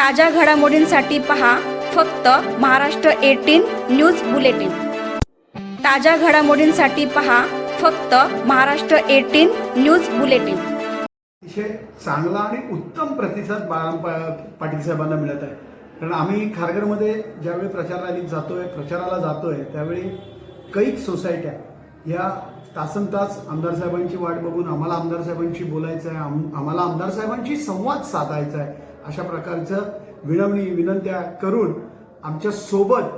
ताज्या घडामोडींसाठी पहा फक्त महाराष्ट्र 18 न्यूज बुलेटिन। ताज्या घडामोडींसाठी पहा फक्त महाराष्ट्र 18 न्यूज बुलेटिन। अतिशय चांगला आणि उत्तम प्रतिसाद पाटील साहेबांना मिळत आहे। कारण आम्ही खारघरमध्ये ज्यावेळी प्रचार रॅलीत प्रचाराला जातोय त्यावेळी कैक सोसायट्या या तासनतास आमदार साहेबांची वाट बघून आम्हाला आमदार साहेबांशी बोलायचं आहे, आम्हाला आमदार साहेबांशी संवाद साधायचा आहे, अशा प्रकारचं विनंत्या करून आमच्या सोबत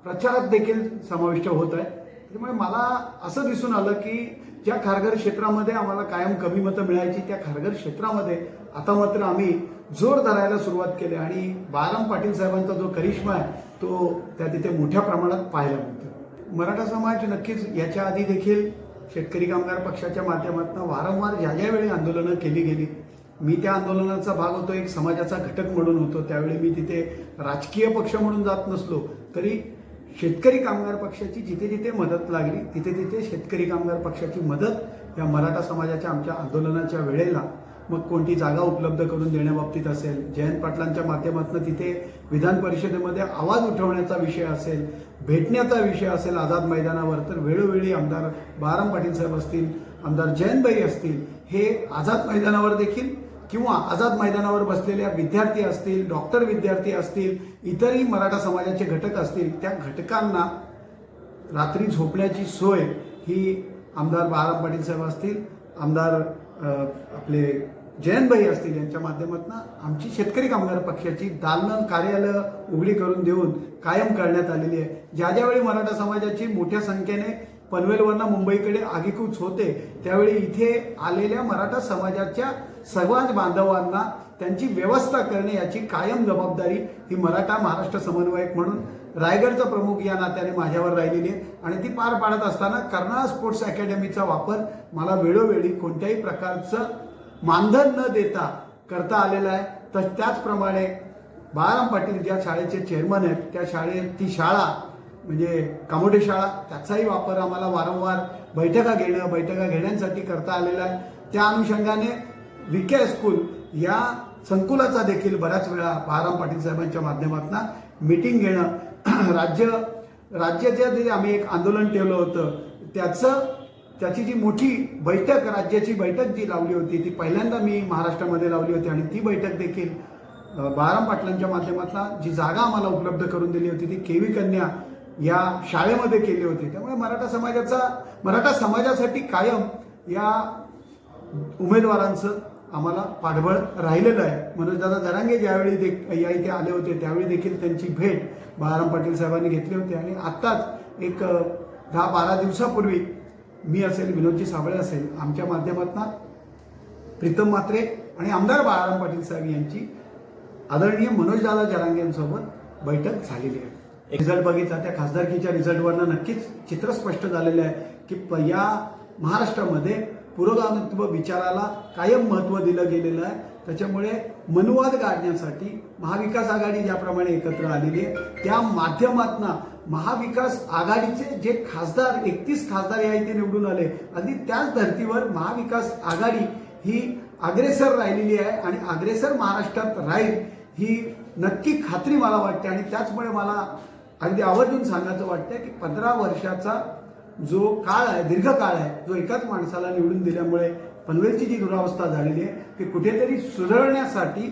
प्रचारात देखील समाविष्ट होत आहे। त्यामुळे मला असं दिसून आलं की ज्या खारघर क्षेत्रामध्ये आम्हाला कायम कमी मतं मिळायची त्या खारघर क्षेत्रामध्ये आता मात्र आम्ही जोर धरायला सुरुवात केली आणि बाळाराम पाटील साहेबांचा जो करिश्मा आहे तो त्या तिथे मोठ्या प्रमाणात पाहायला मिळतो। मराठा समाज नक्कीच याच्या आधी देखील शेतकरी कामगार पक्षाच्या माध्यमातून वारंवार ज्या वेळी आंदोलनं केली गेली, मी त्या आंदोलनाचा भाग होतो, एक समाजाचा घटक म्हणून होतो। त्यावेळी मी तिथे राजकीय पक्ष म्हणून जात नसलो तरी शेतकरी कामगार पक्षाची जिथे जिथे मदत लागली तिथे तिथे शेतकरी कामगार पक्षाची मदत या मराठा समाजाच्या आमच्या आंदोलनाच्या वेळेला, मग कोणती जागा उपलब्ध करून देण्याबाबतीत असेल, जयंत पाटलांच्या माध्यमातून तिथे विधान परिषदेमध्ये आवाज उठवण्याचा विषय असेल, भेटण्याचा विषय असेल आझाद मैदानावर, तर वेळोवेळी आमदार बाळाराम पाटील साहेब असतील, आमदार जयंतभाई असतील, हे आझाद मैदानावर देखील किंवा आझाद मैदानावर बसलेल्या विद्यार्थी असतील, डॉक्टर विद्यार्थी असतील, इतरही मराठा समाजाचे घटक असतील, त्या घटकांना रात्री झोपण्याची सोय ही आमदार बाळाराम पाटील साहेब असतील, आमदार आपले जयंतभाई असतील यांच्या माध्यमातून आमची शेतकरी कामगार पक्षाची दालनं कार्यालय उघडी करून देऊन कायम करण्यात आलेली आहे। ज्यावेळी मराठा समाजाची मोठ्या संख्येने पनवेलवरनं मुंबईकडे आगेकूच होते त्यावेळी इथे आलेल्या मराठा समाजाच्या समाज बांधवांना त्यांची व्यवस्था करणे याची कायम जबाबदारी ही मराठा महाराष्ट्र समन्वयक म्हणून रायगडचा प्रमुख या नात्याने माझ्यावर राहिलेली आहे आणि ती पार पाडत असताना कर्नाळ स्पोर्ट्स अकॅडमीचा वापर मला वेळोवेळी कोणत्याही प्रकारचं मानधन न देता करता आलेला आहे। तर त्याचप्रमाणे बाळाराम पाटील ज्या शाळेचे चेअरमन आहेत त्या शाळेत ती शाळा म्हणजे कामोठे शाळा त्याचाही वापर आम्हाला वारंवार बैठका घेण्यासाठी करता आलेला आहे। त्या अनुषंगाने विके हायस्कूल या संकुलाचा देखील बऱ्याच वेळा बाळाराम पाटील साहेबांच्या माध्यमातून मीटिंग घेणं, राज्याच्या आम्ही एक आंदोलन ठेवलं होतं त्याची जी मोठी बैठक राज्याची बैठक जी लावली होती ती पहिल्यांदा मी महाराष्ट्रामध्ये लावली होती आणि ती बैठक देखील बाळाराम पाटलांच्या माध्यमातून जी जागा आम्हाला उपलब्ध करून दिली होती ती केवी कन्या या शाळेमध्ये केली होती। त्यामुळे मराठा समाजासाठी कायम या उमेदवारांचं आम्हाला पाठबळ राहिलेलं आहे। मनोजदादा जरांगे ज्यावेळी या इथे आले होते त्यावेळी देखील त्यांची भेट बाळाराम पाटील साहेबांनी घेतली होती आणि आत्ताच एक 10-12 दिवसापूर्वी मी असेल, विनोदजी साबळे असेल, आमच्या माध्यमातून प्रीतम म्हात्रे आणि आमदार बाळाराम पाटील साहेब यांची आदरणीय मनोजदादा जरांगे यांसोबत बैठक झालेली आहे। रिझल्ट बघितला त्या खासदारकीच्या रिझल्टवरनं नक्कीच चित्र स्पष्ट झालेलं आहे की या महाराष्ट्रामध्ये पुरोगामित्व विचाराला कायम महत्त्व दिलं गेलेलं आहे। त्याच्यामुळे मनुवाद काढण्यासाठी महाविकास आघाडी ज्याप्रमाणे एकत्र आलेली आहे त्या माध्यमातून महाविकास आघाडीचे जे खासदार 31 खासदार या इथे निवडून आले, अगदी त्याच धर्तीवर महाविकास आघाडी ही अग्रेसर राहिलेली आहे आणि अग्रेसर महाराष्ट्रात राहील ही नक्की खात्री मला वाटते। आणि त्याचमुळे मला अगदी आवर्जून सांगायचं वाटतं की 15 वर्षाचा जो काळ आहे, दीर्घ काळ आहे, जो एकाच माणसाला निवडून दिल्यामुळे पनवेलची जी दुरावस्था झालेली आहे ती कुठेतरी सुधारण्यासाठी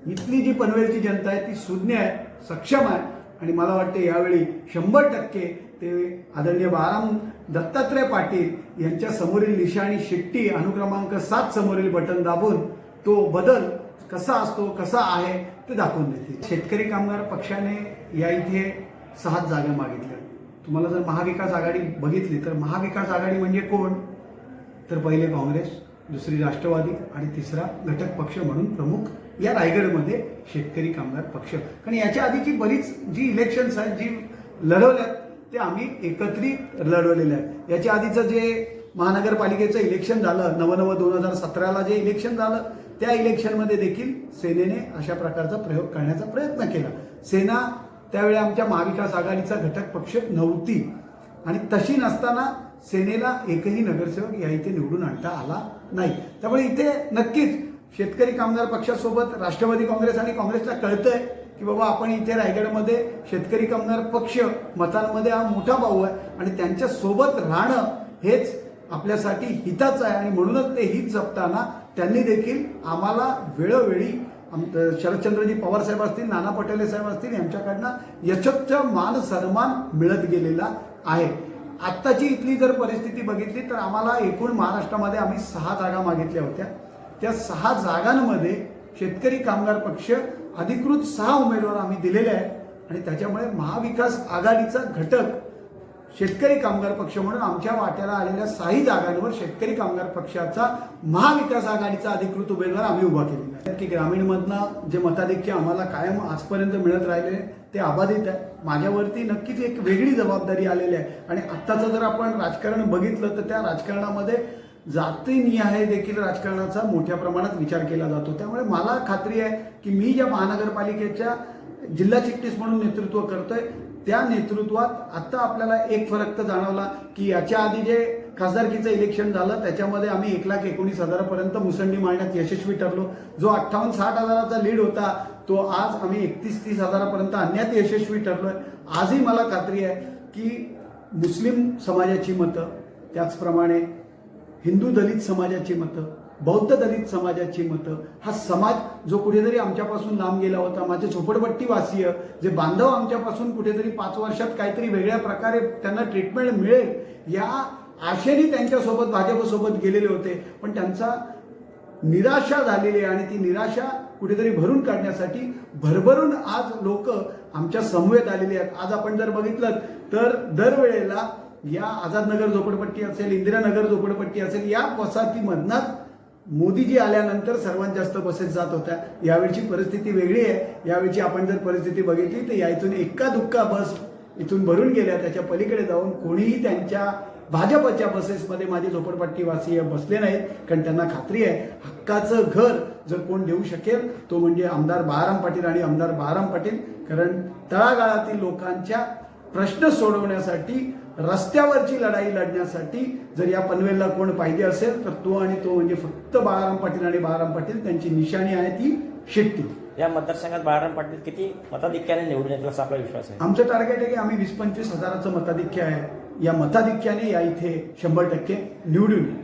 इथली जी पनवेलची जनता आहे ती सुज्ञ आहे, सक्षम आहे आणि मला वाटते यावेळी 100% ते आदरणीय बाळाराम दत्तात्रय पाटील यांच्या समोरील निशाणी शिट्टी अनुक्रमांक 7 समोरील बटन दाबून तो बदल कसा असतो, कसा आहे ते दाखवून देतील। शेतकरी कामगार पक्षाने या इथे 6 जागा मागितल्या। तुम्हाला जर महाविकास आघाडी बघितली तर महाविकास आघाडी म्हणजे कोण, तर पहिले काँग्रेस, दुसरी राष्ट्रवादी आणि तिसरा घटक पक्ष म्हणून प्रमुख या रायगडमध्ये शेतकरी कामगार पक्ष। कारण याच्या आधीची बरीच जी इलेक्शन्स आहेत जी लढवल्यात ते आम्ही एकत्रित लढवलेले आहेत। याच्या आधीचं जे महानगरपालिकेचं इलेक्शन झालं 2017ला जे इलेक्शन झालं त्या इलेक्शनमध्ये देखील सेनेने अशा प्रकारचा प्रयोग करण्याचा प्रयत्न केला। सेना त्यावेळी आमच्या महाविकास आघाडीचा घटक पक्ष नव्हती आणि तशी नसताना सेनेला एकही नगरसेवक या इथे निवडून आणता आला नाही। त्यामुळे इथे नक्कीच शेतकरी कामगार पक्षासोबत राष्ट्रवादी काँग्रेस आणि काँग्रेसला कळतंय की बाबा आपण इथे रायगडमध्ये शेतकरी कामगार पक्ष मतांमध्ये हा मोठा भाऊ आहे आणि त्यांच्या सोबत राहणं हेच आपल्यासाठी हिताचं आहे आणि म्हणूनच ते हित जपताना त्यांनी देखील आम्हाला वेळोवेळी शरदचंद्रजी पवार साहेब असतील, नाना पटोले साहेब असतील यांच्याकडनं यथोचित मान सन्मान मिळत गेलेला आहे. आत्ताची इथली जर परिस्थिती बघितली तर आम्हाला एकूण महाराष्ट्रामध्ये आम्ही 6 जागा मागितल्या होत्या. त्या 6 जागांमध्ये शेतकरी कामगार पक्ष अधिकृत 6 उमेदवार आम्ही दिलेले आहेत आणि त्याच्यामुळे महाविकास आघाडीचा घटक शेतकरी कामगार पक्ष म्हणून आमच्या वाट्याला आलेल्या 6 जागांवर शेतकरी कामगार पक्षाचा महाविकास आघाडीचा अधिकृत उमेदवार आम्ही उभा केलेला आहे. की ग्रामीणमधनं जे मताधिक्य आम्हाला कायम आजपर्यंत मिळत राहिले ते अबाधित आहे. माझ्यावरती नक्कीच एक वेगळी जबाबदारी आलेली आहे आणि आत्ताचं जर आपण राजकारण बघितलं तर त्या राजकारणामध्ये जातीनिहाय देखील राजकारणाचा मोठ्या प्रमाणात विचार केला जातो. त्यामुळे मला खात्री आहे की मी ज्या महानगरपालिकेच्या जिल्हा चिटणीस म्हणून नेतृत्व करतोय त्या नेतृत्वात आता आपल्याला एक फरक तर जाणवला की याच्या आधी जे खासदारकीचं इलेक्शन झालं त्याच्यामध्ये आम्ही 1,19,000 मुसंडी मारण्यात यशस्वी ठरलो. जो 58-60 हजाराचा लीड होता तो आज आम्ही 31-30 हजारापर्यंत आणण्यात यशस्वी ठरलोय. आजही मला खात्री आहे की मुस्लिम समाजाची मतं, त्याचप्रमाणे हिंदू दलित समाजाची मतं, बौद्ध दलित समाजाची मतं, हा समाज जो कुठेतरी आमच्यापासून लांब गेला होता, माझे झोपडपट्टीवासीय जे बांधव आमच्यापासून कुठेतरी 5 वर्षात काहीतरी वेगळ्या प्रकारे त्यांना ट्रीटमेंट मिळेल या आशेने त्यांच्यासोबत भाजपसोबत गेलेले होते. पण त्यांचा निराशा झालेली आहे आणि ती निराशा कुठेतरी भरून काढण्यासाठी भरभरून आज लोक आमच्या समवेत आलेली आहेत. आज आपण जर बघितलं तर दरवेळेला या आझादनगर झोपडपट्टी असेल, इंदिरानगर झोपडपट्टी असेल, या वसाहतीमधनंच मोदीजी आल्यानंतर सर्वात जास्त बसेस जात होत्या. यावेळची परिस्थिती वेगळी आहे. यावेळची आपण जर परिस्थिती बघितली तर या इथून एक्का दुक्का बस इथून भरून गेल्या. त्याच्या पलीकडे जाऊन कोणीही त्यांच्या भाजपच्या बसेसमध्ये माझे झोपडपट्टीवासी बसले नाहीत, कारण त्यांना खात्री आहे हक्काचं घर जर कोण देऊ शकेल तो म्हणजे आमदार बळाराम पाटील आणि आमदार बळाराम पाटील. कारण तळागाळातील लोकांच्या प्रश्न सोडवण्यासाठी, रस्त्यावरची लढाई लढण्यासाठी जर या पनवेलला कोण पाहिजे असेल तर तो आणि तो म्हणजे फक्त बळाराम पाटील आणि बळाराम पाटील. त्यांची निशाणी आहे ती शेट्टी. या मतदारसंघात बळाराम पाटील किती मताधिक्याने निवडून येतील असा आपला विश्वास आहे? आमचं टार्गेट आहे की आम्ही 20-25 हजाराचं मताधिक्य आहे. या मताधिक्याने या इथे 100% निवडून येऊ.